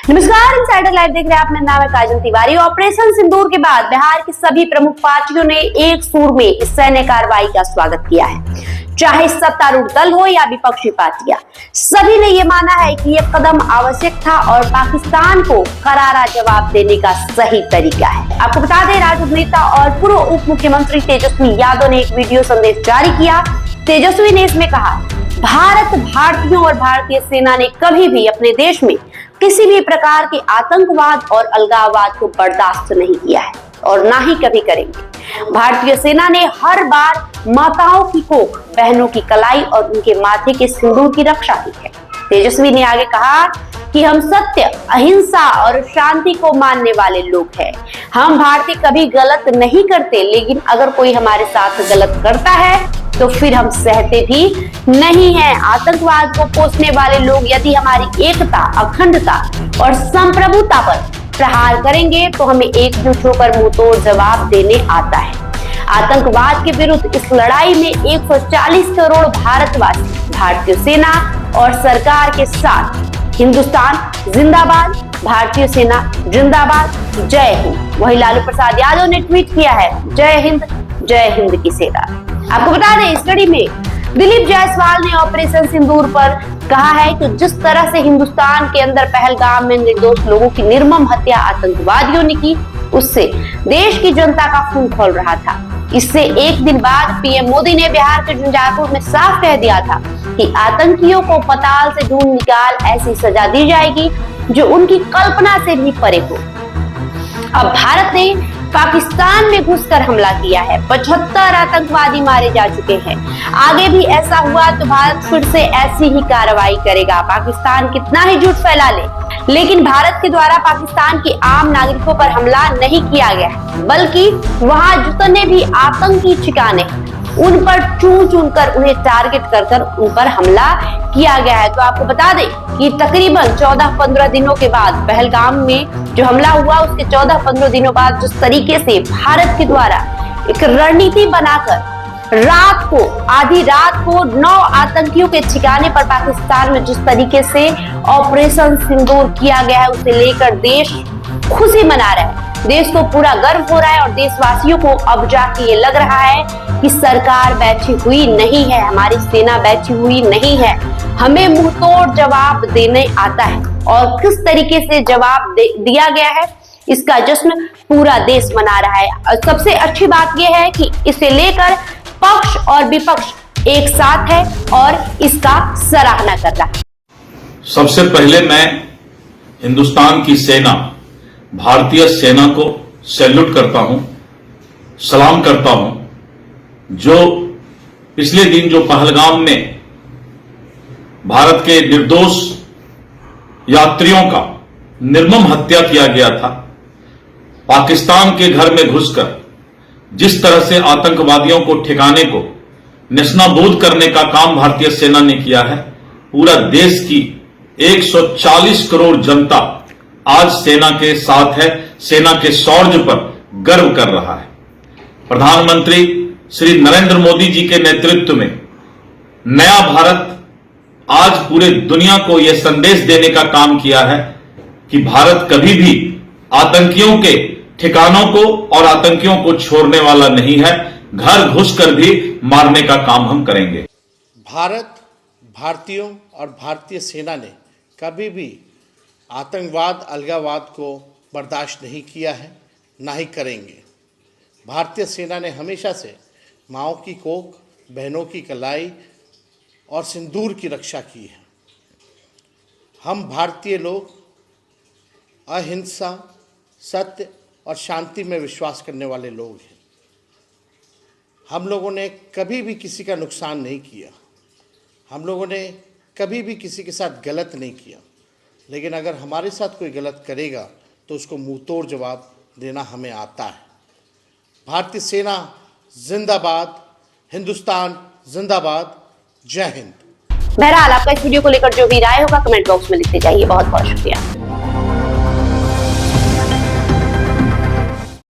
नमस्कार, insider live देख रहे हैं आप। मेरा नाम है काजल तिवारी। ऑपरेशन सिंदूर के बाद बिहार की सभी प्रमुख पार्टियों ने एक सुर में इस सैन्य कार्रवाई का स्वागत किया है। चाहे सत्तारूढ़ दल हो या विपक्षी पार्टियां, सभी ने ये माना है कि ये कदम आवश्यक था और पाकिस्तान को करारा जवाब देने का सही तरीका है। आपको बता दें, राजद नेता और पूर्व उप मुख्यमंत्री तेजस्वी यादव ने एक वीडियो संदेश जारी किया। तेजस्वी ने इसमें कहा, भारत, भारतीयों और भारतीय सेना ने कभी भी अपने देश में किसी भी प्रकार के आतंकवाद और अलगाववाद को बर्दाश्त नहीं किया है और ना ही कभी करेंगे। भारतीय सेना ने हर बार माताओं की कोख, बहनों की कलाई और उनके माथे के सिंदूर की रक्षा की है। तेजस्वी ने आगे कहा कि हम सत्य, अहिंसा और शांति को मानने वाले लोग हैं। हम भारतीय कभी गलत नहीं करते, लेकिन अगर कोई हमारे साथ गलत करता है तो फिर हम सहते भी नहीं हैं। आतंकवाद को पोषने वाले लोग यदि हमारी एकता, अखंडता और संप्रभुता पर प्रहार करेंगे तो हमें एकजुट होकर मुंहतोड़ जवाब देने आता है। आतंकवाद के विरुद्ध इस लड़ाई में 140 करोड़ भारतवासी भारतीय सेना और सरकार के साथ। हिंदुस्तान जिंदाबाद, भारतीय सेना जिंदाबाद, जय हिंद। वही लालू प्रसाद यादव ने ट्वीट किया है, जय हिंद की सेना। आपको बता दें, इस कड़ी में दिलीप जायसवाल ने ऑपरेशन सिंदूर पर कहा है कि जिस तरह से हिंदुस्तान के अंदर पहलगाम में निर्दोष लोगों की निर्मम हत्या आतंकवादियों ने की, उससे देश की जनता का खून खौल रहा था। इससे एक दिन बाद पीएम मोदी ने बिहार के झंझारपुर में साफ कह दिया था कि आतंकियों को पताल से ढूंढ निकाल ऐसी सजा दी जाएगी जो उनकी कल्पना से भी परे हो। अब भारत ने पाकिस्तान में घुसकर हमला किया है। 75 आतंकवादी मारे जा चुके हैं। आगे भी ऐसा हुआ तो भारत फिर से ऐसी ही कार्रवाई करेगा। पाकिस्तान कितना ही झूठ फैला ले, लेकिन भारत के द्वारा पाकिस्तान के आम नागरिकों पर हमला नहीं किया गया, बल्कि वहां जितने भी आतंकी ठिकाने उन पर चुन कर उन्हें टारगेट कर उन पर हमला किया गया है। तो आपको बता दें कि तकरीबन 14-15 दिनों के बाद पहलगाम में जो हमला हुआ, उसके 14-15 दिनों बाद जिस तरीके से भारत के द्वारा एक रणनीति बनाकर रात को, आधी रात को 9 आतंकियों के ठिकाने पर पाकिस्तान में जिस तरीके से ऑपरेशन सिंदूर किया गया है, उसे लेकर देश खुशी मना रहा है। देश को पूरा गर्व हो रहा है और देशवासियों को अब जाके ये लग रहा है कि सरकार बैठी हुई नहीं है, हमारी सेना बैठी हुई नहीं है, हमें मुंहतोड़ जवाब देने आता है। और किस तरीके से जवाब दिया गया है, इसका जश्न पूरा देश मना रहा है। और सबसे अच्छी बात यह है कि इसे लेकर पक्ष और विपक्ष एक साथ है और इसका सराहना कर रहा है। सबसे पहले मैं हिंदुस्तान की सेना, भारतीय सेना को सैल्यूट करता हूं, सलाम करता हूं। जो पिछले दिन जो पहलगाम में भारत के निर्दोष यात्रियों का निर्मम हत्या किया गया था, पाकिस्तान के घर में घुसकर जिस तरह से आतंकवादियों को ठिकाने को नेस्तनाबूद करने का काम भारतीय सेना ने किया है, पूरा देश की 140 करोड़ जनता आज सेना के साथ है, सेना के शौर्य पर गर्व कर रहा है। प्रधानमंत्री श्री नरेंद्र मोदी जी के नेतृत्व में नया भारत आज पूरे दुनिया को यह संदेश देने का काम किया है कि भारत कभी भी आतंकियों के ठिकानों को और आतंकियों को छोड़ने वाला नहीं है। घर घुसकर भी मारने का काम हम करेंगे। भारत, भारतीयों और भारतीय सेना ने कभी भी आतंकवाद, अलगाववाद को बर्दाश्त नहीं किया है, ना ही करेंगे। भारतीय सेना ने हमेशा से माँओं की कोख, बहनों की कलाई और सिंदूर की रक्षा की है। हम भारतीय लोग अहिंसा, सत्य और शांति में विश्वास करने वाले लोग हैं। हम लोगों ने कभी भी किसी का नुकसान नहीं किया, हम लोगों ने कभी भी किसी के साथ गलत नहीं किया, लेकिन अगर हमारे साथ कोई गलत करेगा तो उसको मुंहतोड़ जवाब देना हमें आता है। भारतीय सेना जिंदाबाद, हिंदुस्तान जिंदाबाद, जय हिंद। बहरहाल, आपका इस वीडियो को लेकर जो भी राय होगा कमेंट बॉक्स में लिखते जाइए। बहुत बहुत शुक्रिया।